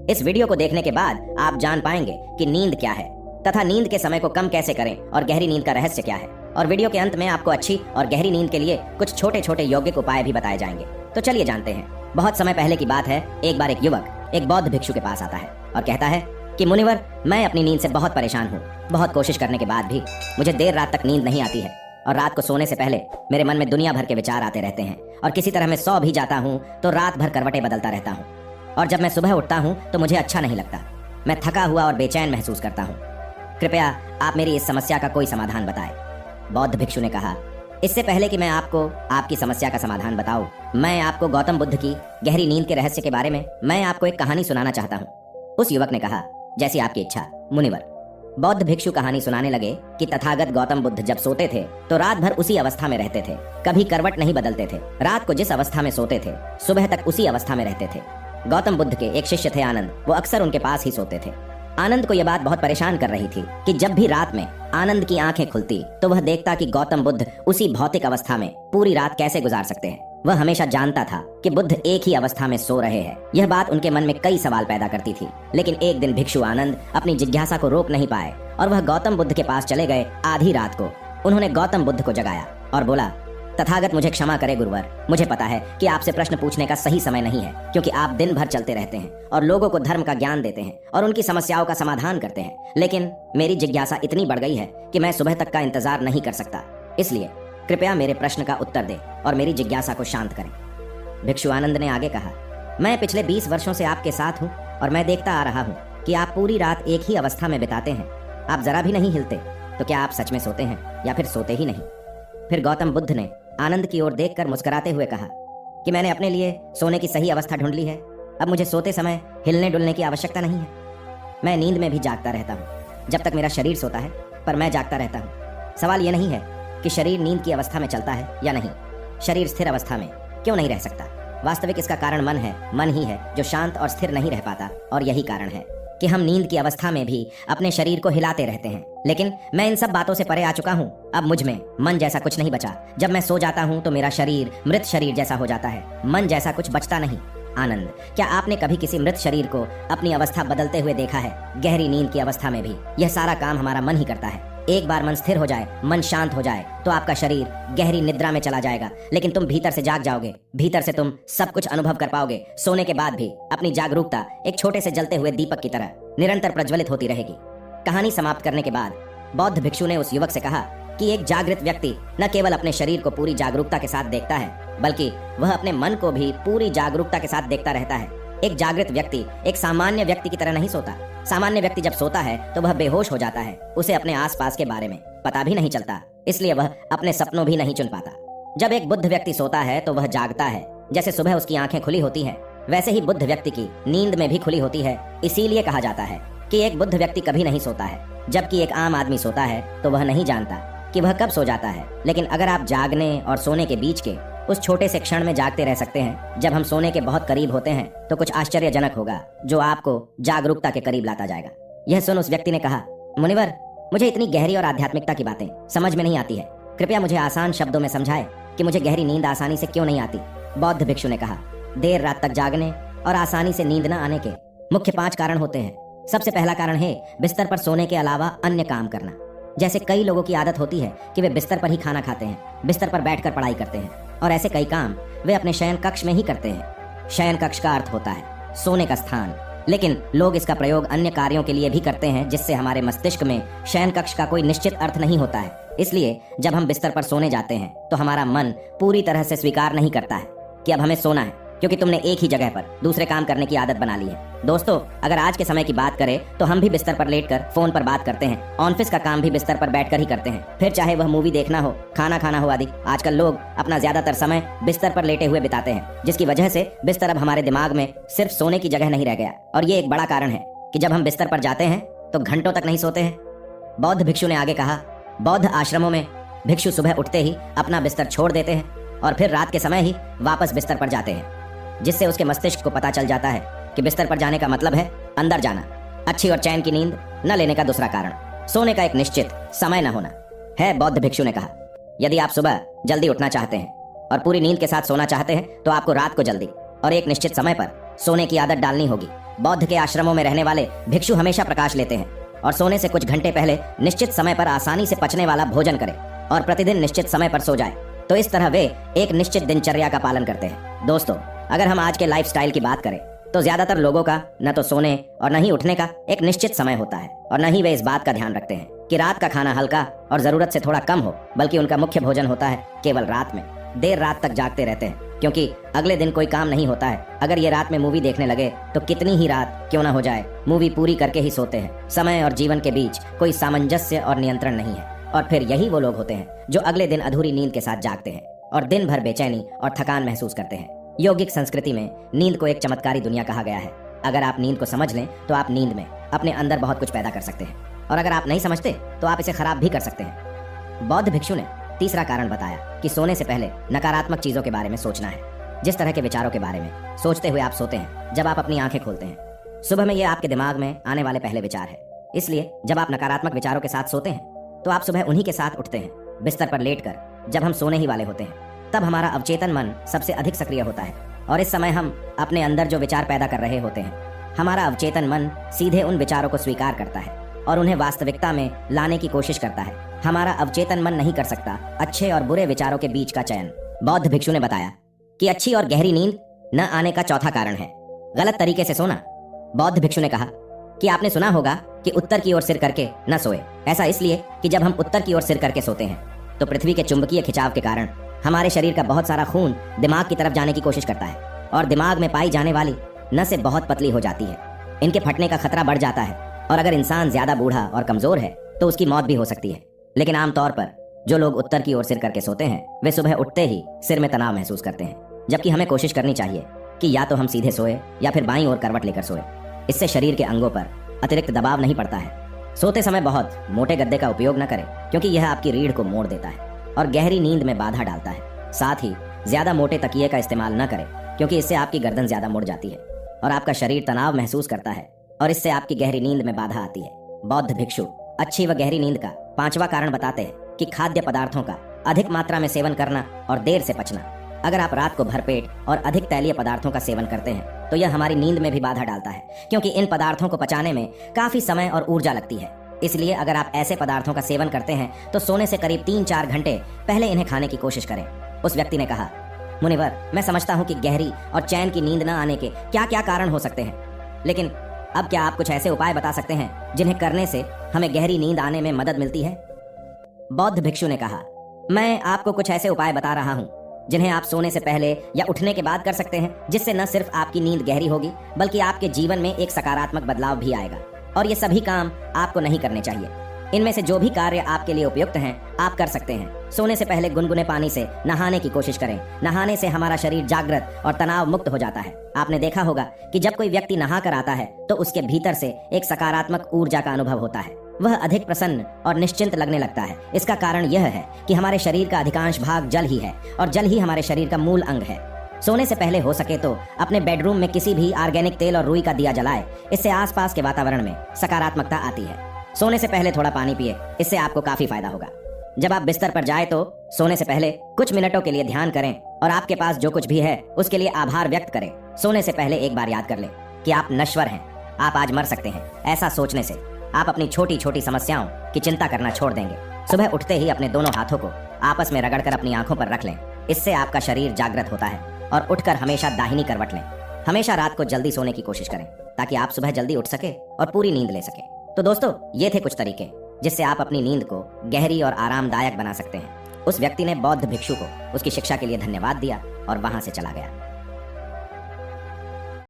इस वीडियो को देखने के बाद आप जान पाएंगे कि नींद क्या है तथा नींद के समय को कम कैसे करें और गहरी नींद का रहस्य क्या है। और वीडियो के अंत में आपको अच्छी और गहरी नींद के लिए कुछ छोटे छोटे यौगिक उपाय भी बताए जाएंगे। तो चलिए जानते हैं। बहुत समय पहले की बात है, एक बार एक युवक एक बौद्ध भिक्षु के पास आता है और कहता है कि मुनिवर, मैं अपनी नींद से बहुत परेशान हूँ। बहुत कोशिश करने के बाद भी मुझे देर रात तक नींद नहीं आती है और रात को सोने से पहले मेरे मन में दुनिया भर के विचार आते रहते हैं और किसी तरह मैं सो भी जाता हूँ तो रात भर करवटें बदलता रहता हूँ और जब मैं सुबह उठता हूँ तो मुझे अच्छा नहीं लगता। मैं थका हुआ और बेचैन महसूस करता हूँ। कृपया आप मेरी इस समस्या का कोई समाधान बताएं। बौद्ध भिक्षु ने कहा, इससे पहले कि मैं आपको आपकी समस्या का समाधान बताऊं, मैं आपको गौतम बुद्ध की गहरी नींद के रहस्य के बारे में मैं आपको एक कहानी सुनाना चाहता हूं। उस युवक ने कहा, जैसी आपकी इच्छा मुनिवर। बौद्ध भिक्षु कहानी सुनाने लगे कि तथागत गौतम बुद्ध जब सोते थे तो रात भर उसी अवस्था में रहते थे, कभी करवट नहीं बदलते थे। रात को जिस अवस्था में सोते थे सुबह तक उसी अवस्था में रहते थे। गौतम बुद्ध के एक शिष्य थे आनंद, वो अक्सर उनके पास ही सोते थे। आनंद को यह बात बहुत परेशान कर रही थी कि जब भी रात में आनंद की आंखें खुलती तो वह देखता कि गौतम बुद्ध उसी भौतिक अवस्था में पूरी रात कैसे गुजार सकते हैं। वह हमेशा जानता था कि बुद्ध एक ही अवस्था में सो रहे हैं। यह बात उनके मन में कई सवाल पैदा करती थी। लेकिन एक दिन भिक्षु आनंद अपनी जिज्ञासा को रोक नहीं पाए और वह गौतम बुद्ध के पास चले गए। आधी रात को उन्होंने गौतम बुद्ध को जगाया और बोला, तथागत मुझे क्षमा करे गुरुवर, मुझे पता है कि आपसे प्रश्न पूछने का सही समय नहीं है, क्योंकि आप दिन भर चलते रहते हैं और लोगों को धर्म का ज्ञान देते हैं और उनकी समस्याओं का समाधान करते हैं। लेकिन मेरी जिज्ञासा इतनी बढ़ गई है कि मैं सुबह तक का इंतजार नहीं कर सकता। इसलिए कृपया मेरे प्रश्न का उत्तर दे और मेरी जिज्ञासा को शांत करें। भिक्षु आनंद ने आगे कहा, मैं पिछले 20 वर्षों से आपके साथ हूँ और मैं देखता आ रहा हूँ कि आप पूरी रात एक ही अवस्था में बिताते हैं। आप जरा भी नहीं हिलते, तो क्या आप सच में सोते हैं या फिर सोते ही नहीं? फिर गौतम बुद्ध ने आनंद की ओर देखकर मुस्कुराते हुए कहा कि मैंने अपने लिए सोने की सही अवस्था ढूंढ ली है। अब मुझे सोते समय हिलने डुलने की आवश्यकता नहीं है। मैं नींद में भी जागता रहता हूँ जब तक मेरा शरीर सोता है, पर मैं जागता रहता हूँ। सवाल यह नहीं है कि शरीर नींद की अवस्था में चलता है या नहीं, शरीर स्थिर अवस्था में क्यों नहीं रह सकता। वास्तविक इसका कारण मन है। मन ही है जो शांत और स्थिर नहीं रह पाता और यही कारण है कि हम नींद की अवस्था में भी अपने शरीर को हिलाते रहते हैं। लेकिन मैं इन सब बातों से परे आ चुका हूँ। अब मुझ में मन जैसा कुछ नहीं बचा। जब मैं सो जाता हूँ तो मेरा शरीर मृत शरीर जैसा हो जाता है, मन जैसा कुछ बचता नहीं। आनंद, क्या आपने कभी किसी मृत शरीर को अपनी अवस्था बदलते हुए देखा है? गहरी नींद की अवस्था में भी यह सारा काम हमारा मन ही करता है। एक बार मन स्थिर हो जाए, मन शांत हो जाए तो आपका शरीर गहरी निद्रा में चला जाएगा, लेकिन तुम भीतर से जाग जाओगे। भीतर से तुम सब कुछ अनुभव कर पाओगे। सोने के बाद भी अपनी जागरूकता एक छोटे से जलते हुए दीपक की तरह निरंतर प्रज्वलित होती रहेगी। कहानी समाप्त करने के बाद बौद्ध भिक्षु ने उस युवक से कहा कि एक जागृत व्यक्ति न केवल अपने शरीर को पूरी जागरूकता के साथ देखता है, बल्कि वह अपने मन को भी पूरी जागरूकता के साथ देखता रहता है। एक जागृत व्यक्ति एक सामान्य व्यक्ति की तरह नहीं सोता। सामान्य व्यक्ति जब सोता है तो वह बेहोश हो जाता है, उसे अपने आसपास के बारे में पता भी नहीं चलता, इसलिए वह अपने सपनों भी नहीं चुन पाता। जब एक बुद्ध व्यक्ति सोता है तो वह जागता है। जैसे सुबह उसकी आंखें खुली होती हैं, वैसे ही बुद्ध व्यक्ति की नींद में भी खुली होती है। इसीलिए कहा जाता है कि एक बुद्ध व्यक्ति कभी नहीं सोता है, जबकि एक आम आदमी सोता है तो वह नहीं जानता कि वह कब सो जाता है। लेकिन अगर आप जागने और सोने के बीच के उस छोटे से क्षण में जागते रह सकते हैं, जब हम सोने के बहुत करीब होते हैं, तो कुछ आश्चर्यजनक होगा जो आपको जागरूकता के करीब लाता जाएगा। यह सुन उस व्यक्ति ने कहा, मुनिवर, मुझे इतनी गहरी और आध्यात्मिकता की बातें समझ में नहीं आती है। कृपया मुझे आसान शब्दों में समझाएं कि मुझे गहरी नींद आसानी से क्यों नहीं आती। बौद्ध भिक्षु ने कहा, देर रात तक जागने और आसानी से नींद न आने के मुख्य 5 कारण होते हैं। सबसे पहला कारण है बिस्तर पर सोने के अलावा अन्य काम करना। जैसे कई लोगों की आदत होती है कि वे बिस्तर पर ही खाना खाते हैं, बिस्तर पर बैठकर पढ़ाई करते हैं और ऐसे कई काम वे अपने शयन कक्ष में ही करते हैं। शयन कक्ष का अर्थ होता है सोने का स्थान, लेकिन लोग इसका प्रयोग अन्य कार्यों के लिए भी करते हैं, जिससे हमारे मस्तिष्क में शयन कक्ष का कोई निश्चित अर्थ नहीं होता है। इसलिए जब हम बिस्तर पर सोने जाते हैं तो हमारा मन पूरी तरह से स्वीकार नहीं करता है कि अब हमें सोना है, क्योंकि तुमने एक ही जगह पर दूसरे काम करने की आदत बना ली है। दोस्तों, अगर आज के समय की बात करें तो हम भी बिस्तर पर लेटकर फोन पर बात करते हैं। ऑफिस का काम भी बिस्तर पर बैठकर ही करते हैं, फिर चाहे वह मूवी देखना हो, खाना खाना हो आदि। आजकल लोग अपना ज्यादातर समय बिस्तर पर लेटे हुए बिताते हैं, जिसकी वजह से बिस्तर अब हमारे दिमाग में सिर्फ सोने की जगह नहीं रह गया। और ये एक बड़ा कारण है कि जब हम बिस्तर पर जाते हैं तो घंटों तक नहीं सोते हैं। बौद्ध भिक्षु ने आगे कहा, बौद्ध आश्रमों में भिक्षु सुबह उठते ही अपना बिस्तर छोड़ देते हैं और फिर रात के समय ही वापस बिस्तर पर जाते हैं, जिससे उसके मस्तिष्क को पता चल जाता है कि बिस्तर पर जाने का मतलब है अंदर जाना। अच्छी और चैन की नींद न लेने का दूसरा कारण सोने का एक निश्चित समय न होना है। बौद्ध भिक्षु ने कहा, यदि आप सुबह जल्दी उठना चाहते हैं और पूरी नींद के साथ सोना चाहते हैं तो आपको रात को जल्दी और एक निश्चित समय पर सोने की आदत डालनी होगी। बौद्ध के आश्रमों में रहने वाले भिक्षु हमेशा प्रकाश लेते हैं और सोने से कुछ घंटे पहले निश्चित समय पर आसानी से पचने वाला भोजन करें और प्रतिदिन निश्चित समय पर सो जाएं। तो इस तरह वे एक निश्चित दिनचर्या का पालन करते हैं। दोस्तों, अगर हम आज के लाइफस्टाइल की बात करें तो ज्यादातर लोगों का न तो सोने और न ही उठने का एक निश्चित समय होता है और न ही वे इस बात का ध्यान रखते हैं कि रात का खाना हल्का और जरूरत से थोड़ा कम हो, बल्कि उनका मुख्य भोजन होता है केवल रात में। देर रात तक जागते रहते हैं क्योंकि अगले दिन कोई काम नहीं होता है। अगर ये रात में मूवी देखने लगे तो कितनी ही रात क्यों ना हो जाए, मूवी पूरी करके ही सोते हैं। समय और जीवन के बीच कोई सामंजस्य और नियंत्रण नहीं है। और फिर यही वो लोग होते हैं जो अगले दिन अधूरी नींद के साथ जागते हैं और दिन भर बेचैनी और थकान महसूस करते हैं। यौगिक संस्कृति में नींद को एक चमत्कारी दुनिया कहा गया है। अगर आप नींद को समझ लें तो आप नींद में अपने अंदर बहुत कुछ पैदा कर सकते हैं, और अगर आप नहीं समझते तो आप इसे खराब भी कर सकते हैं। बौद्ध भिक्षु ने तीसरा कारण बताया कि सोने से पहले नकारात्मक चीजों के बारे में सोचना है। जिस तरह के विचारों के बारे में सोचते हुए आप सोते हैं जब आप अपनी आंखें खोलते हैं, सुबह में ये आपके दिमाग में आने वाले पहले विचार है। इसलिए जब आप नकारात्मक विचारों के साथ सोते हैं तो आप सुबह उन्हीं के साथ उठते हैं। बिस्तर पर लेटकर जब हम सोने ही वाले होते हैं तब हमारा अवचेतन मन सबसे अधिक सक्रिय होता है और इस समय हम अपने अंदर जो विचार पैदा कर रहे होते हैं, हमारा अवचेतन मन सीधे उन विचारों को स्वीकार करता है और उन्हें वास्तविकता में लाने की कोशिश करता है। हमारा अवचेतन मन नहीं कर सकता अच्छे और बुरे विचारों के बीच का चयन। बौद्ध भिक्षु ने बताया कि अच्छी और गहरी नींद न आने का चौथा कारण है गलत तरीके से सोना। बौद्ध भिक्षु ने कहा कि आपने सुना होगा कि उत्तर की ओर सिर करके न सोए। ऐसा इसलिए कि जब हम उत्तर की ओर सिर करके सोते हैं तो पृथ्वी के चुंबकीय खिंचाव के कारण हमारे शरीर का बहुत सारा खून दिमाग की तरफ जाने की कोशिश करता है और दिमाग में पाई जाने वाली नसें बहुत पतली हो जाती है। इनके फटने का खतरा बढ़ जाता है और अगर इंसान ज्यादा बूढ़ा और कमजोर है तो उसकी मौत भी हो सकती है। लेकिन आमतौर पर जो लोग उत्तर की ओर सिर करके सोते हैं वे सुबह उठते ही सिर में तनाव महसूस करते हैं, जबकि हमें कोशिश करनी चाहिए कि या तो हम सीधे सोए या फिर बाईं ओर करवट लेकर सोए। इससे शरीर के अंगों पर अतिरिक्त दबाव नहीं पड़ता है। सोते समय बहुत मोटे गद्दे का उपयोग न करें क्योंकि यह आपकी रीढ़ को मोड़ देता है और गहरी नींद में बाधा डालता है। साथ ही ज्यादा मोटे तकिए का इस्तेमाल न करें क्योंकि इससे आपकी गर्दन ज्यादा मुड़ जाती है और आपका शरीर तनाव महसूस करता है और इससे आपकी गहरी नींद में बाधा आती है। बौद्ध भिक्षु अच्छी व गहरी नींद का पांचवा कारण बताते हैं कि खाद्य पदार्थों का अधिक मात्रा में सेवन करना और देर से पचना। अगर आप रात को भरपेट और अधिक तैलीय पदार्थों का सेवन करते हैं तो यह हमारी नींद में भी बाधा डालता है क्योंकि इन पदार्थों को पचाने में काफी समय और ऊर्जा लगती है। इसलिए अगर आप ऐसे पदार्थों का सेवन करते हैं तो सोने से करीब 3-4 घंटे पहले इन्हें खाने की कोशिश करें। उस व्यक्ति ने कहा, मुनिवर, मैं समझता हूँ कि गहरी और चैन की नींद न आने के क्या क्या कारण हो सकते हैं, लेकिन अब क्या आप कुछ ऐसे उपाय बता सकते हैं जिन्हें करने से हमें गहरी नींद आने में मदद मिलती है? बौद्ध भिक्षु ने कहा, मैं आपको कुछ ऐसे उपाय बता रहा हूँ जिन्हें आप सोने से पहले या उठने के बाद कर सकते हैं, जिससे न सिर्फ आपकी नींद गहरी होगी बल्कि आपके जीवन में एक सकारात्मक बदलाव भी आएगा। और ये सभी काम आपको नहीं करने चाहिए। इनमें से जो भी कार्य आपके लिए उपयुक्त हैं आप कर सकते हैं। सोने से पहले गुनगुने पानी से नहाने की कोशिश करें। नहाने से हमारा शरीर जागृत और तनाव मुक्त हो जाता है। आपने देखा होगा कि जब कोई व्यक्ति नहा कर आता है तो उसके भीतर से एक सकारात्मक ऊर्जा का अनुभव होता है। वह अधिक प्रसन्न और निश्चिंत लगने लगता है। इसका कारण यह है कि हमारे शरीर का अधिकांश भाग जल ही है और जल ही हमारे शरीर का मूल अंग है। सोने से पहले हो सके तो अपने बेडरूम में किसी भी ऑर्गेनिक तेल और रुई का दिया जलाए। इससे आसपास के वातावरण में सकारात्मकता आती है। सोने से पहले थोड़ा पानी पिए, इससे आपको काफी फायदा होगा। जब आप बिस्तर पर जाए तो सोने से पहले कुछ मिनटों के लिए ध्यान करें और आपके पास जो कुछ भी है उसके लिए आभार व्यक्त करें। सोने से पहले एक बार याद कर लें कि आप नश्वर हैं, आप आज मर सकते हैं। ऐसा सोचने से आप अपनी छोटी छोटी समस्याओं की चिंता करना छोड़ देंगे। सुबह उठते ही अपने दोनों हाथों को आपस में रगड़कर अपनी आंखों पर रख लें। इससे आपका शरीर जागृत होता है। और उठकर हमेशा दाहिनी करवट लें। हमेशा रात को जल्दी सोने की कोशिश करें ताकि आप सुबह जल्दी उठ सके और पूरी नींद ले सके। तो दोस्तों, ये थे कुछ तरीके जिससे आप अपनी नींद को गहरी और आरामदायक बना सकते हैं। उस व्यक्ति ने बौद्ध भिक्षु को उसकी शिक्षा के लिए धन्यवाद दिया और वहां से चला गया।